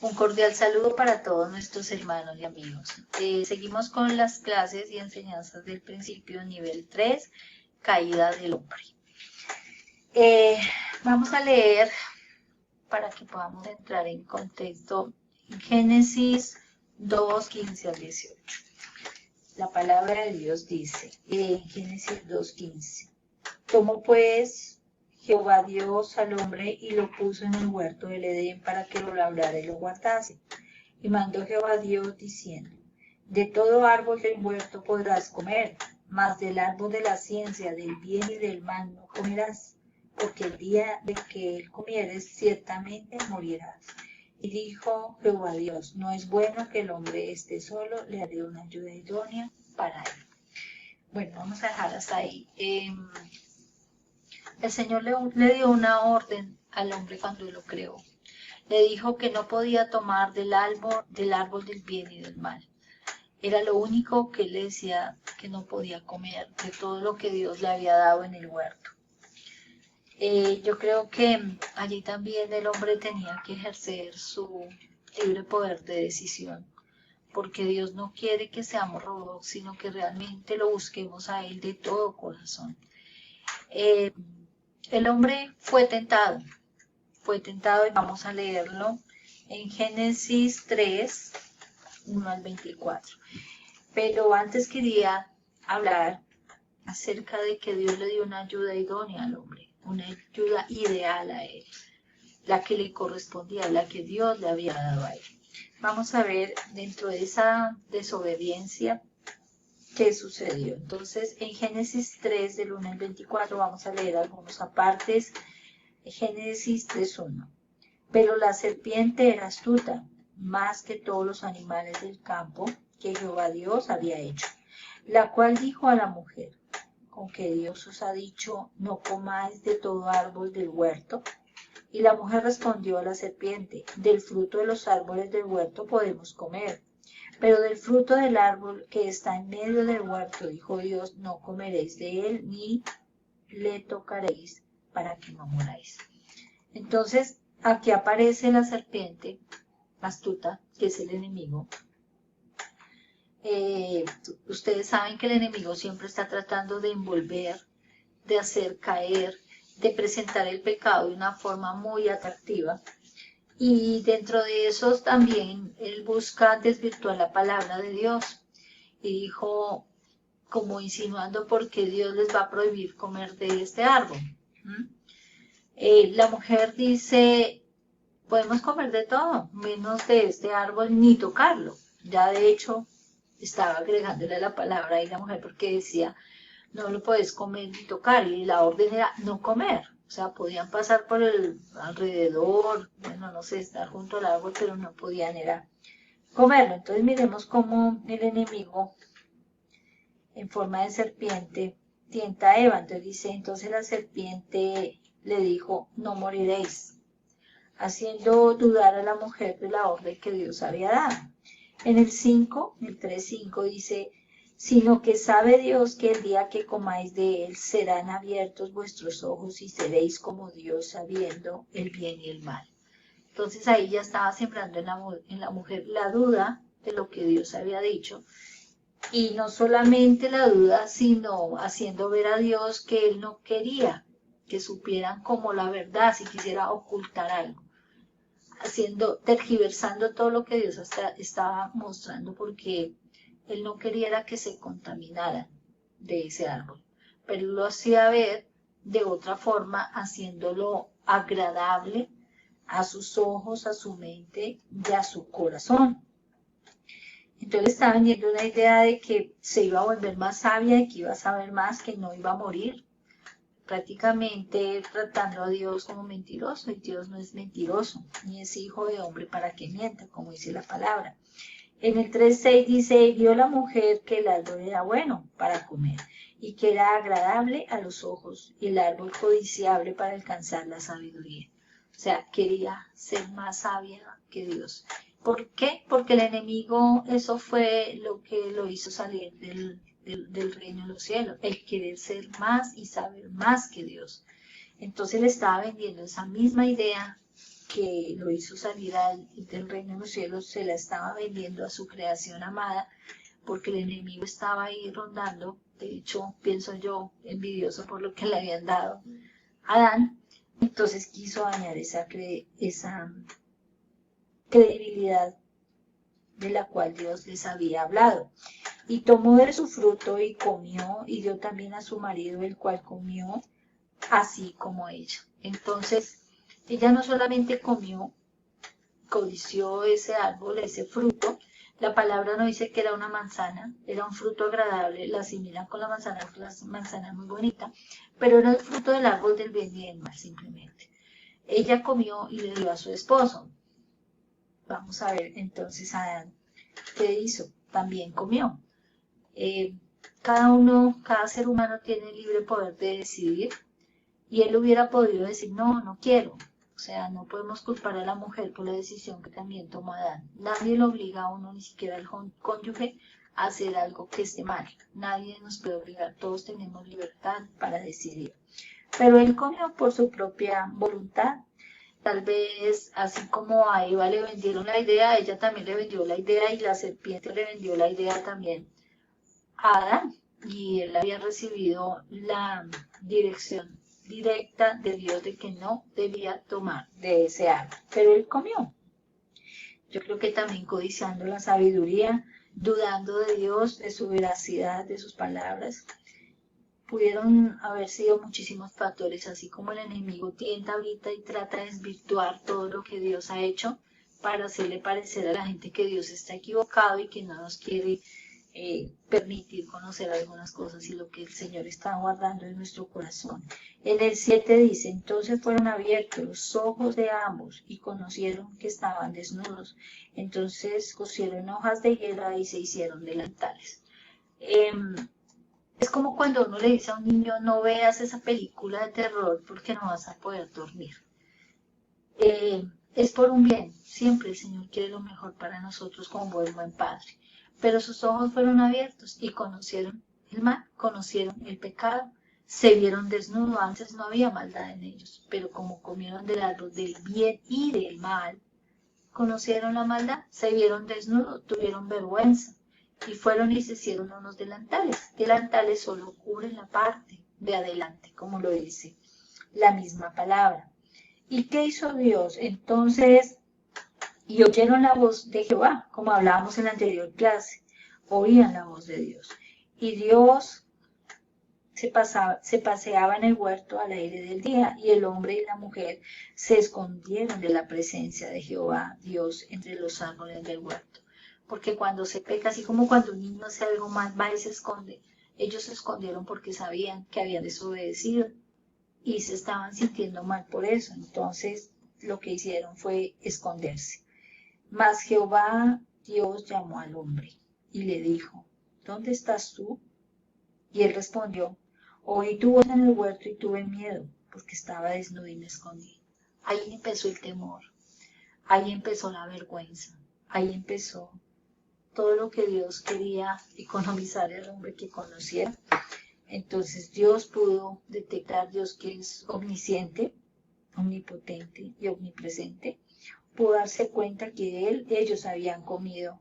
Un cordial saludo para todos nuestros hermanos y amigos. Seguimos con las clases y enseñanzas del principio nivel 3, caída del hombre. Eh, Vamos a leer para que podamos entrar en contexto Génesis 2, 15 al 18. La palabra de Dios dice en Génesis 2, 15: Tomó pues Jehová Dios al hombre y lo puso en el huerto del Edén para que lo labrara y lo guardase. Y mandó Jehová Dios diciendo: De todo árbol del huerto podrás comer, mas del árbol de la ciencia del bien y del mal no comerás, porque el día de que él comieres ciertamente morirás. Y dijo Jehová Dios: No es bueno que el hombre esté solo, le haré una ayuda idónea para él. Bueno, vamos a dejar hasta ahí. El Señor le dio una orden al hombre cuando lo creó. Le dijo que no podía tomar del árbol del bien y del mal. Era lo único que él le decía que no podía comer de todo lo que Dios le había dado en el huerto. Yo creo que allí también el hombre tenía que ejercer su libre poder de decisión, porque Dios no quiere que seamos robots, sino que realmente lo busquemos a Él de todo corazón. Eh, el hombre fue tentado y vamos a leerlo en Génesis 3, 1 al 24. Pero antes quería hablar acerca de que Dios le dio una ayuda idónea al hombre, una ayuda ideal a él, la que le correspondía, la que Dios le había dado a él. Vamos a ver dentro de esa desobediencia qué sucedió. Entonces, en Génesis 3, del 1 al 24, vamos a leer algunos apartes. Génesis 3:1. Pero la serpiente era astuta, más que todos los animales del campo que Jehová Dios había hecho, la cual dijo a la mujer: ¿Con que Dios os ha dicho, no comáis de todo árbol del huerto? Y la mujer respondió a la serpiente: Del fruto de los árboles del huerto podemos comer, pero del fruto del árbol que está en medio del huerto, dijo Dios, no comeréis de él, ni le tocaréis, para que no muráis. Entonces, aquí aparece la serpiente astuta, que es el enemigo. Ustedes saben que el enemigo siempre está tratando de envolver, de hacer caer, de presentar el pecado de una forma muy atractiva. Y dentro de esos también él busca desvirtuar la palabra de Dios. Y dijo, como insinuando, ¿por qué Dios les va a prohibir comer de este árbol? La mujer dice, podemos comer de todo, menos de este árbol, ni tocarlo. Ya de hecho, estaba agregándole la palabra ahí la mujer porque decía, no lo puedes comer ni tocar, y la orden era no comer. O sea, podían pasar por el alrededor, bueno, no sé, estar junto al árbol, pero no podían era comerlo. Entonces miremos cómo el enemigo, en forma de serpiente, tienta a Eva. Entonces dice, entonces la serpiente le dijo, no moriréis, haciendo dudar a la mujer de la orden que Dios había dado. En el 3:5 dice, sino que sabe Dios que el día que comáis de él serán abiertos vuestros ojos y seréis como Dios, sabiendo el bien y el mal. Entonces ahí ya estaba sembrando en la mujer la duda de lo que Dios había dicho, y no solamente la duda, sino haciendo ver a Dios que él no quería que supieran como la verdad, si quisiera ocultar algo, tergiversando todo lo que Dios estaba mostrando, porque él no quería que se contaminaran de ese árbol, pero lo hacía ver de otra forma, haciéndolo agradable a sus ojos, a su mente y a su corazón. Entonces le estaba vendiendo una idea de que se iba a volver más sabia y que iba a saber más, que no iba a morir, prácticamente tratando a Dios como mentiroso, y Dios no es mentiroso, ni es hijo de hombre para que mienta, como dice la palabra. En el 3:6 dice, vio la mujer que el árbol era bueno para comer, y que era agradable a los ojos, y el árbol codiciable para alcanzar la sabiduría. O sea, quería ser más sabia que Dios. ¿Por qué? Porque el enemigo, eso fue lo que lo hizo salir del reino de los cielos, el querer ser más y saber más que Dios. Entonces le estaba vendiendo esa misma idea que lo hizo salir del reino de los cielos, se la estaba vendiendo a su creación amada, porque el enemigo estaba ahí rondando, de hecho, pienso yo, envidioso por lo que le habían dado a Adán, entonces quiso dañar esa credibilidad de la cual Dios les había hablado. Y tomó de su fruto y comió, y dio también a su marido, el cual comió, así como ella. Entonces, ella no solamente comió, codició ese árbol, ese fruto. La palabra no dice que era una manzana, era un fruto agradable, la asimilan con la manzana es muy bonita, pero era el fruto del árbol del bien y del mal simplemente. Ella comió y le dio a su esposo. Vamos a ver entonces Adán, ¿qué hizo? También comió. Cada ser humano tiene libre poder de decidir, y él hubiera podido decir, no, no quiero. O sea, no podemos culpar a la mujer por la decisión que también tomó Adán. Nadie lo obliga a uno, ni siquiera al cónyuge, a hacer algo que esté mal. Nadie nos puede obligar, todos tenemos libertad para decidir. Pero él comió por su propia voluntad. Tal vez, así como a Eva le vendieron la idea, a ella también le vendió la idea, y la serpiente le vendió la idea también a Adán. Y él había recibido la dirección directa de Dios de que no debía tomar de ese árbol, pero él comió. Yo creo que también codiciando la sabiduría, dudando de Dios, de su veracidad, de sus palabras. Pudieron haber sido muchísimos factores, así como el enemigo tienta ahorita y trata de desvirtuar todo lo que Dios ha hecho para hacerle parecer a la gente que Dios está equivocado y que no nos quiere permitir conocer algunas cosas y lo que el Señor está guardando en nuestro corazón. En el 7 dice, entonces fueron abiertos los ojos de ambos y conocieron que estaban desnudos. Entonces cosieron hojas de higuera y se hicieron delantales. Es como cuando uno le dice a un niño, no veas esa película de terror porque no vas a poder dormir. Es por un bien, siempre el Señor quiere lo mejor para nosotros como buen Padre. Pero sus ojos fueron abiertos y conocieron el mal, conocieron el pecado, se vieron desnudos. Antes no había maldad en ellos, pero como comieron del árbol del bien y del mal, conocieron la maldad, se vieron desnudos, tuvieron vergüenza y fueron y se hicieron unos delantales. Delantales solo cubren la parte de adelante, como lo dice la misma palabra. ¿Y qué hizo Dios? Entonces, y oyeron la voz de Jehová, como hablábamos en la anterior clase, oían la voz de Dios. Y Dios se paseaba en el huerto al aire del día, y el hombre y la mujer se escondieron de la presencia de Jehová, Dios, entre los árboles del huerto. Porque cuando se peca, así como cuando un niño hace algo mal, va y se esconde, ellos se escondieron porque sabían que habían desobedecido y se estaban sintiendo mal por eso. Entonces, lo que hicieron fue esconderse. Mas Jehová Dios llamó al hombre y le dijo, ¿dónde estás tú? Y él respondió, oí tu voz en el huerto y tuve miedo, porque estaba desnudo y me escondí. Ahí empezó el temor, ahí empezó la vergüenza, ahí empezó todo lo que Dios quería economizar al hombre que conociera. Entonces Dios pudo detectar, Dios que es omnisciente, omnipotente y omnipresente, pudo darse cuenta que ellos habían comido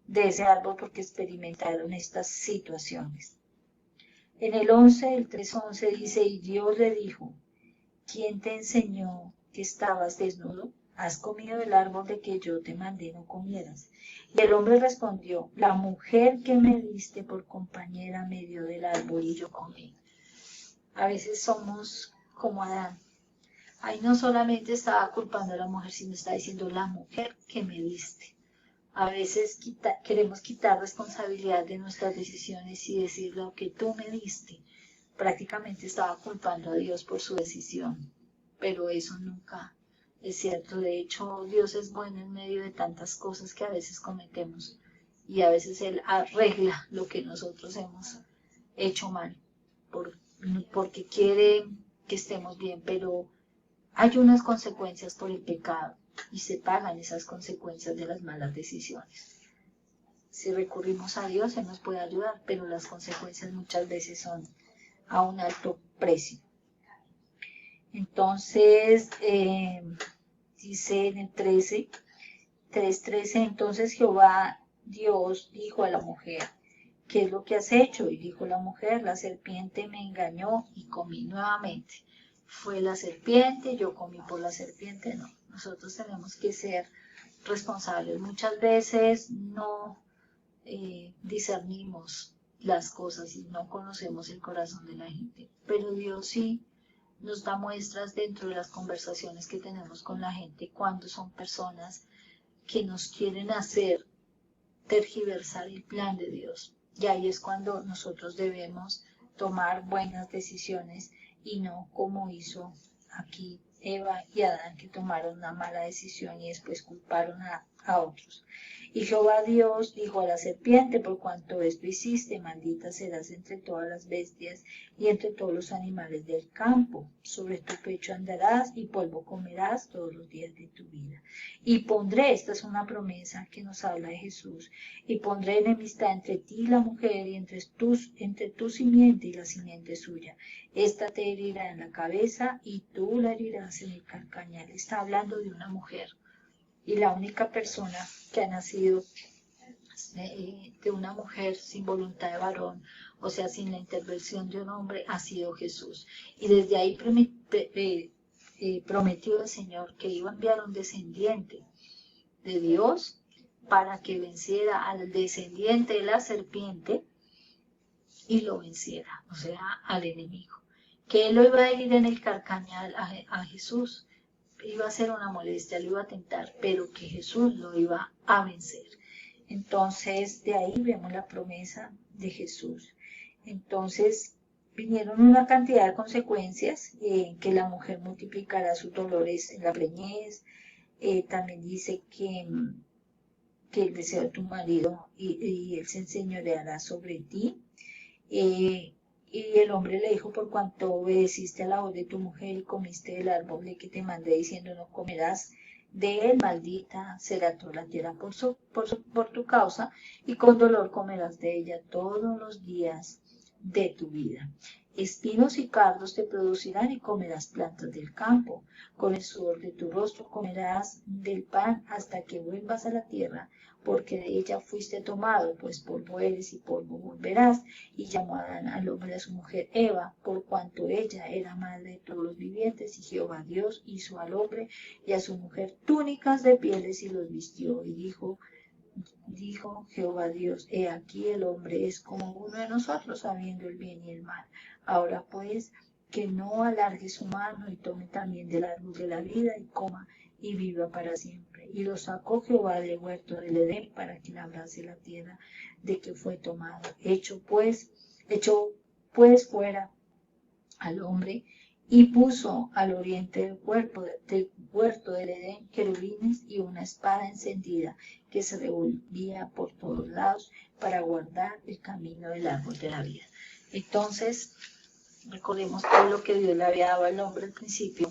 de ese árbol porque experimentaron estas situaciones. En el 11, el 3:11 dice, y Dios le dijo, ¿quién te enseñó que estabas desnudo? ¿Has comido del árbol de que yo te mandé no comieras? Y el hombre respondió, la mujer que me diste por compañera me dio del árbol y yo comí. A veces somos como Adán. Ahí no solamente estaba culpando a la mujer, sino está diciendo la mujer que me diste. A veces queremos quitar responsabilidad de nuestras decisiones y decir lo que tú me diste. Prácticamente estaba culpando a Dios por su decisión, pero eso nunca es cierto. De hecho, Dios es bueno en medio de tantas cosas que a veces cometemos y a veces Él arregla lo que nosotros hemos hecho mal, porque quiere que estemos bien, pero hay unas consecuencias por el pecado y se pagan esas consecuencias de las malas decisiones. Si recurrimos a Dios, Él nos puede ayudar, pero las consecuencias muchas veces son a un alto precio. Entonces, dice en el 3:13, entonces Jehová Dios dijo a la mujer, ¿qué es lo que has hecho? Y dijo la mujer, la serpiente me engañó y comí nuevamente. Fue la serpiente, yo comí por la serpiente, no. Nosotros tenemos que ser responsables. Muchas veces no discernimos las cosas y no conocemos el corazón de la gente, pero Dios sí nos da muestras dentro de las conversaciones que tenemos con la gente cuando son personas que nos quieren hacer tergiversar el plan de Dios. Y ahí es cuando nosotros debemos tomar buenas decisiones y no como hizo aquí Eva y Adán, que tomaron una mala decisión y después culparon a otros. Y Jehová Dios dijo a la serpiente, por cuanto esto hiciste, maldita serás entre todas las bestias y entre todos los animales del campo. Sobre tu pecho andarás y polvo comerás todos los días de tu vida. Y pondré, esta es una promesa que nos habla de Jesús, y pondré enemistad entre ti y la mujer y entre tu simiente y la simiente suya. Esta te herirá en la cabeza y tú la herirás en el calcañar. Está hablando de una mujer. Y la única persona que ha nacido de una mujer sin voluntad de varón, o sea, sin la intervención de un hombre, ha sido Jesús. Y desde ahí prometió el Señor que iba a enviar un descendiente de Dios para que venciera al descendiente de la serpiente y lo venciera, o sea, al enemigo. Que él lo iba a herir en el calcañar a Jesús. Iba a ser una molestia, lo iba a tentar, pero que Jesús lo iba a vencer. Entonces, de ahí vemos la promesa de Jesús. Entonces, vinieron una cantidad de consecuencias, que la mujer multiplicará sus dolores en la preñez. También dice que el deseo de tu marido y él se enseñoreará sobre ti. Y el hombre le dijo, por cuanto obedeciste a la voz de tu mujer y comiste del árbol de que te mandé diciendo, no comerás de él, maldita será toda la tierra por tu causa, y con dolor comerás de ella todos los días de tu vida. Espinos y cardos te producirán y comerás plantas del campo. Con el sudor de tu rostro comerás del pan hasta que vuelvas a la tierra, porque de ella fuiste tomado, pues polvo eres y polvo volverás. Y llamó a Adán al hombre a su mujer Eva, por cuanto ella era madre de todos los vivientes, y Jehová Dios hizo al hombre y a su mujer túnicas de pieles y los vistió. Y dijo Jehová Dios, he aquí el hombre es como uno de nosotros, sabiendo el bien y el mal. Ahora pues, que no alargue su mano y tome también del árbol de la vida y coma y viva para siempre. Y lo sacó Jehová del huerto del Edén para que labrase la tierra de que fue tomado. Echó pues fuera al hombre y puso al oriente del huerto del Edén querubines y una espada encendida que se revolvía por todos lados para guardar el camino del árbol de la vida. Entonces, recordemos todo lo que Dios le había dado al hombre al principio,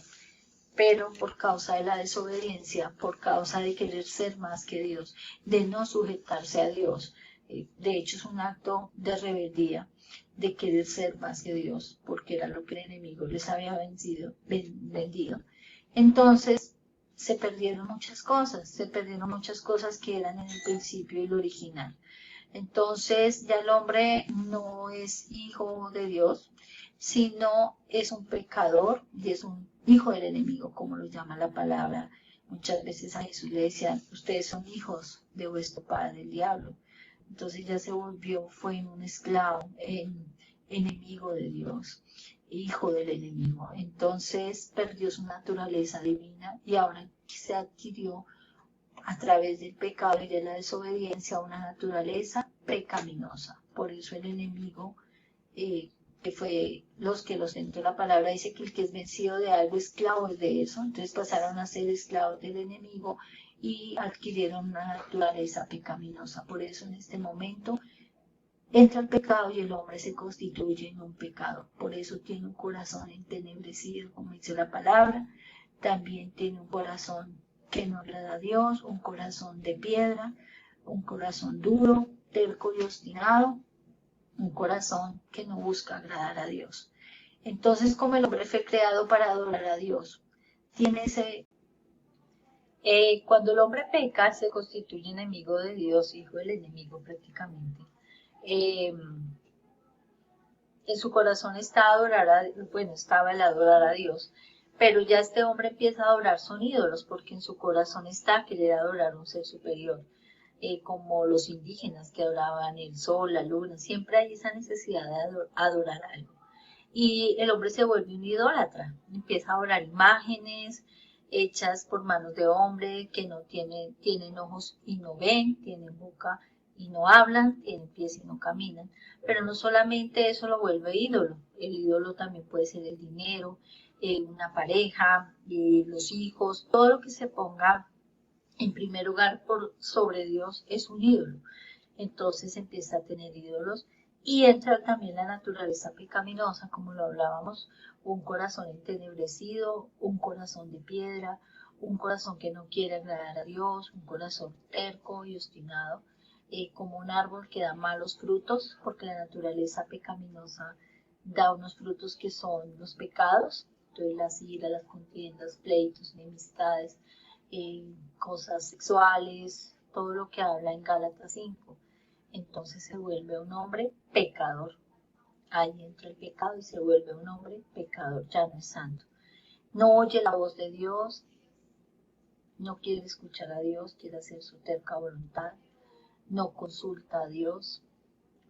pero por causa de la desobediencia, por causa de querer ser más que Dios, de no sujetarse a Dios, de hecho es un acto de rebeldía, de querer ser más que Dios, porque era lo que el enemigo les había vendido. Entonces se perdieron muchas cosas que eran en el principio y lo original. Entonces ya el hombre no es hijo de Dios, sino es un pecador y es un hijo del enemigo, como lo llama la palabra. Muchas veces a Jesús le decían, ustedes son hijos de vuestro padre, el diablo. Entonces ya fue un esclavo, enemigo de Dios, hijo del enemigo. Entonces perdió su naturaleza divina y ahora se adquirió a través del pecado y de la desobediencia una naturaleza pecaminosa. Por eso el enemigo, que fue los dentro de la palabra dice que el que es vencido de algo, esclavo es de eso. Entonces pasaron a ser esclavos del enemigo y adquirieron una naturaleza pecaminosa. Por eso en este momento entra el pecado y el hombre se constituye en un pecador. Por eso tiene un corazón entenebrecido, como dice la palabra. También tiene un corazón que no agrada a Dios, un corazón de piedra, un corazón duro, terco y obstinado, un corazón que no busca agradar a Dios. Entonces, como el hombre fue creado para adorar a Dios, tiene ese Cuando el hombre peca, se constituye enemigo de Dios, hijo del enemigo prácticamente. Eh, en su corazón estaba el adorar a Dios, pero ya este hombre empieza a adorar son ídolos, porque en su corazón está querer adorar a un ser superior, como los indígenas que adoraban el sol, la luna, siempre hay esa necesidad de adorar algo. Y el hombre se vuelve un idólatra, empieza a adorar imágenes hechas por manos de hombre que no tienen ojos y no ven, tienen boca y no hablan, tienen pies y no caminan. Pero no solamente eso lo vuelve ídolo, el ídolo también puede ser el dinero, una pareja, los hijos, todo lo que se ponga en primer lugar por sobre Dios es un ídolo. Entonces empieza a tener ídolos y entra también la naturaleza pecaminosa, como lo hablábamos, un corazón entenebrecido, un corazón de piedra, un corazón que no quiere agradar a Dios, un corazón terco y obstinado, como un árbol que da malos frutos, porque la naturaleza pecaminosa da unos frutos que son los pecados, entonces las iras, las contiendas, pleitos, enemistades, cosas sexuales, todo lo que habla en Gálatas 5. Entonces se vuelve un hombre pecador. Ahí entra el pecado y se vuelve un hombre pecador, ya no es santo. No oye la voz de Dios, no quiere escuchar a Dios, quiere hacer su terca voluntad, no consulta a Dios,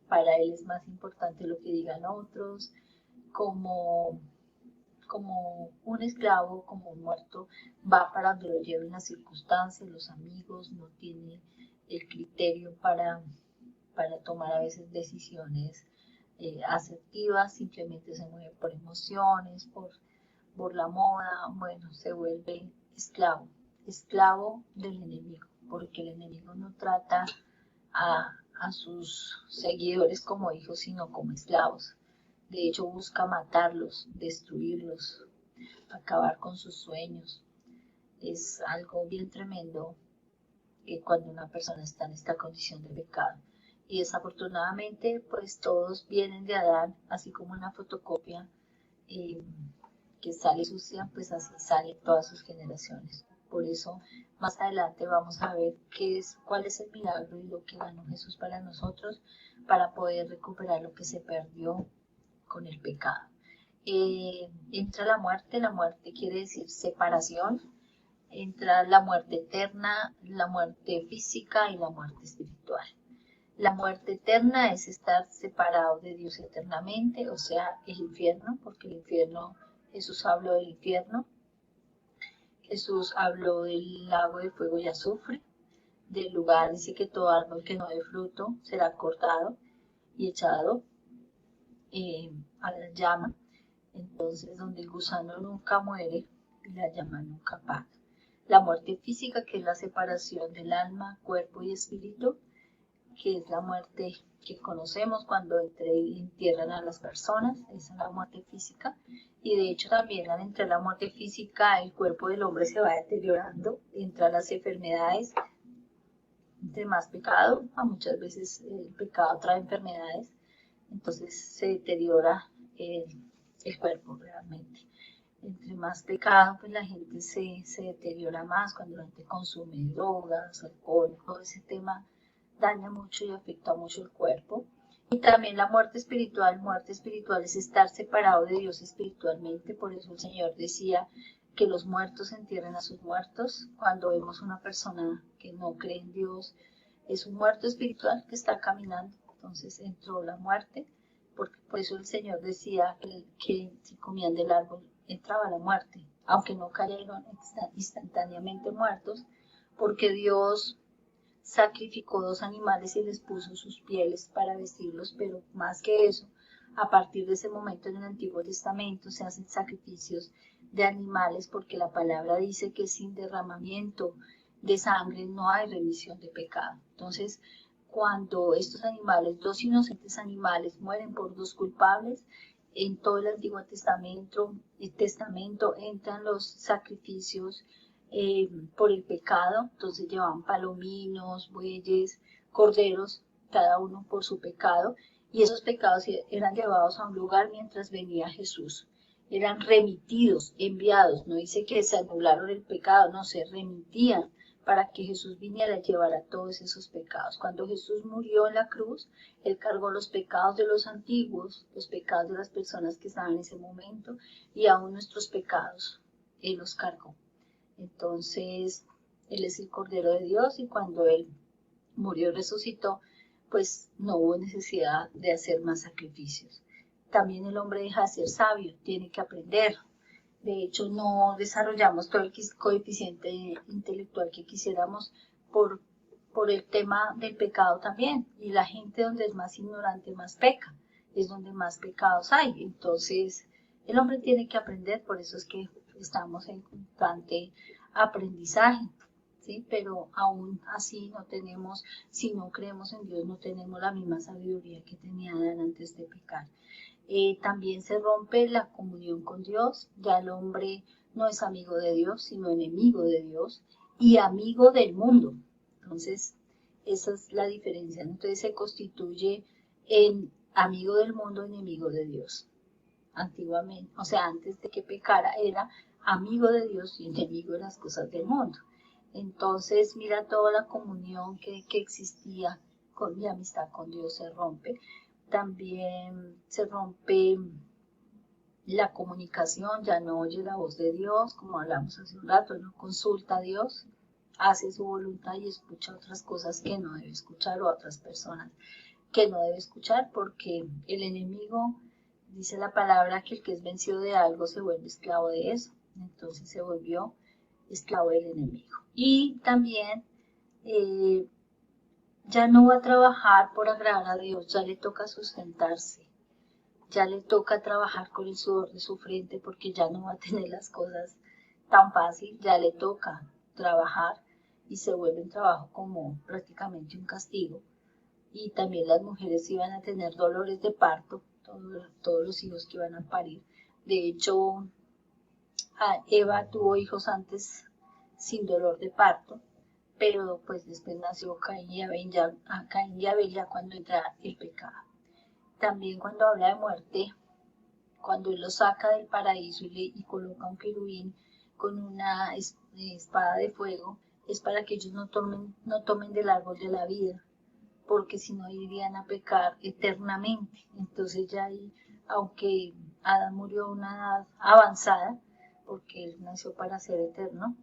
para él es más importante lo que digan otros, como, como un esclavo, como un muerto, va para donde lo lleven las circunstancias, los amigos, no tiene el criterio para tomar a veces decisiones asertivas, simplemente se mueve por emociones, por la moda, bueno, se vuelve esclavo del enemigo, porque el enemigo no trata a sus seguidores como hijos, sino como esclavos. De hecho, busca matarlos, destruirlos, acabar con sus sueños. Es algo bien tremendo cuando una persona está en esta condición de pecado. Y desafortunadamente, pues todos vienen de Adán, así como una fotocopia eh, que sale sucia, pues así salen todas sus generaciones. Por eso, más adelante vamos a ver cuál es el milagro y lo que ganó Jesús para nosotros, para poder recuperar lo que se perdió con el pecado. Entra la muerte quiere decir separación, entra la muerte eterna, la muerte física y la muerte espiritual. La muerte eterna es estar separado de Dios eternamente, o sea, el infierno, porque el infierno, Jesús habló del infierno, Jesús habló del lago de fuego y azufre, del lugar, dice que todo árbol que no dé fruto será cortado y echado a la llama, entonces donde el gusano nunca muere y la llama nunca apaga. La muerte física, que es la separación del alma, cuerpo y espíritu, que es la muerte que conocemos cuando entierran a las personas, esa es la muerte física, y de hecho también al entrar la muerte física, el cuerpo del hombre se va deteriorando, entran las enfermedades, entre más pecado, muchas veces el pecado trae enfermedades, entonces se deteriora el cuerpo realmente. Entre más pecado, pues la gente se deteriora más cuando la gente consume drogas, alcohol, todo ese tema daña mucho y afecta mucho el cuerpo. Y también la muerte espiritual es estar separado de Dios espiritualmente, por eso el Señor decía que los muertos entierren a sus muertos. Cuando vemos una persona que no cree en Dios, es un muerto espiritual que está caminando, entonces entró la muerte, porque por eso el Señor decía que si comían del árbol entraba la muerte, aunque no cayeron instantáneamente muertos, porque Dios sacrificó 2 animales y les puso sus pieles para vestirlos, pero más que eso, a partir de ese momento en el Antiguo Testamento se hacen sacrificios de animales porque la palabra dice que sin derramamiento de sangre no hay remisión de pecado. Entonces, cuando estos animales, 2 inocentes animales, mueren por 2 culpables, en todo el Antiguo Testamento entran los sacrificios por el pecado, entonces llevaban palominos, bueyes, corderos, cada uno por su pecado, y esos pecados eran llevados a un lugar mientras venía Jesús. eran remitidos, enviados. No dice que se anularon el pecado, no, se remitían para que Jesús viniera a llevar a todos esos pecados. Cuando Jesús murió en la cruz, Él cargó los pecados de los antiguos, los pecados de las personas que estaban en ese momento, y aún nuestros pecados, Él los cargó. Entonces, Él es el Cordero de Dios, y cuando Él murió y resucitó, pues no hubo necesidad de hacer más sacrificios. También el hombre deja de ser sabio, tiene que aprender. De hecho, no desarrollamos todo el coeficiente intelectual que quisiéramos por el tema del pecado también. Y la gente donde es más ignorante, más peca. Es donde más pecados hay. Entonces, el hombre tiene que aprender, por eso es que estamos en constante aprendizaje. ¿Sí? Pero aún así no tenemos, si no creemos en Dios, no tenemos la misma sabiduría que tenía Adán antes de pecar. También se rompe la comunión con Dios, ya el hombre no es amigo de Dios, sino enemigo de Dios y amigo del mundo. Entonces, esa es la diferencia. Entonces se constituye en amigo del mundo, enemigo de Dios. Antiguamente, o sea, antes de que pecara, era amigo de Dios y enemigo de las cosas del mundo. Entonces, mira toda la comunión que existía con mi amistad con Dios se rompe. También se rompe la comunicación, ya no oye la voz de Dios, como hablamos hace un rato, no consulta a Dios, hace su voluntad y escucha otras cosas que no debe escuchar, o a otras personas que no debe escuchar, porque el enemigo, dice la palabra, que el que es vencido de algo se vuelve esclavo de eso. Entonces se volvió esclavo del enemigo. Y también ya no va a trabajar por agradar a Dios, ya le toca sustentarse, ya le toca trabajar con el sudor de su frente, porque ya no va a tener las cosas tan fácil, ya le toca trabajar y se vuelve un trabajo como prácticamente un castigo. Y también las mujeres iban a tener dolores de parto, todos los hijos que iban a parir. De hecho, Eva tuvo hijos antes sin dolor de parto, pero pues después nació Caín y Abel ya cuando entra el pecado. También cuando habla de muerte, cuando él los saca del paraíso y coloca un querubín con una espada de fuego, es para que ellos no tomen del árbol de la vida, porque si no irían a pecar eternamente. Entonces ya ahí, aunque Adán murió a una edad avanzada, porque él nació para ser eterno,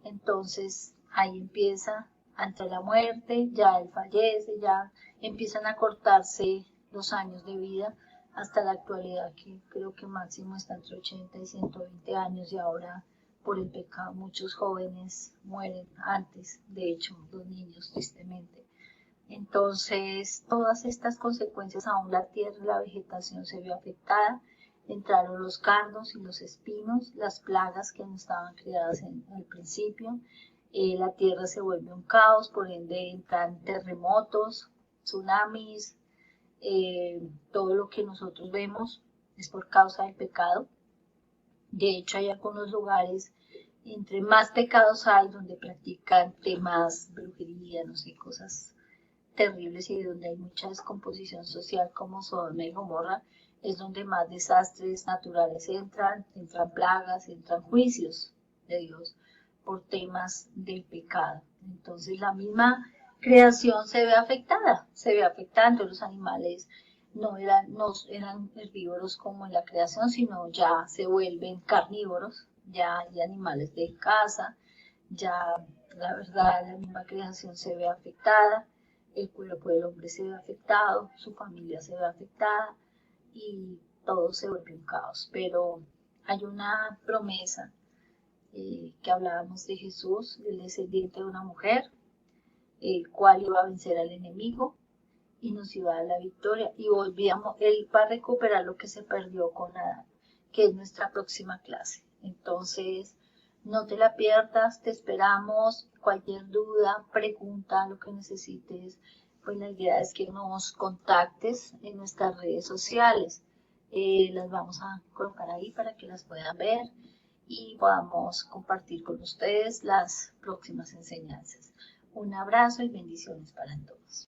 entonces ahí empieza, ante la muerte, ya él fallece, ya empiezan a cortarse los años de vida hasta la actualidad, que creo que máximo está entre 80 y 120 años, y ahora por el pecado muchos jóvenes mueren antes, de hecho, los niños tristemente. Entonces, todas estas consecuencias, aún la tierra y la vegetación se vio afectada. Entraron los cardos y los espinos, las plagas que no estaban creadas en el principio. La tierra se vuelve un caos, por ende entran terremotos, tsunamis, todo lo que nosotros vemos es por causa del pecado. De hecho, hay algunos lugares, entre más pecados hay, donde practican temas, brujería, no sé, cosas terribles, y donde hay mucha descomposición social, como Sodoma y Gomorra, es donde más desastres naturales entran plagas, entran juicios de Dios por temas del pecado. Entonces la misma creación se ve afectada, entonces los animales no eran herbívoros como en la creación, sino ya se vuelven carnívoros, ya hay animales de caza, ya la verdad la misma creación se ve afectada. El cuerpo del hombre se ve afectado, su familia se ve afectada y todo se vuelve un caos. Pero hay una promesa que hablábamos de Jesús, el descendiente de una mujer, el cual iba a vencer al enemigo y nos iba a dar la victoria, y él va a recuperar lo que se perdió con Adán, que es nuestra próxima clase. Entonces, no te la pierdas, te esperamos. Cualquier duda, pregunta, lo que necesites, pues la idea es que nos contactes en nuestras redes sociales. Las vamos a colocar ahí para que las puedan ver y podamos compartir con ustedes las próximas enseñanzas. Un abrazo y bendiciones para todos.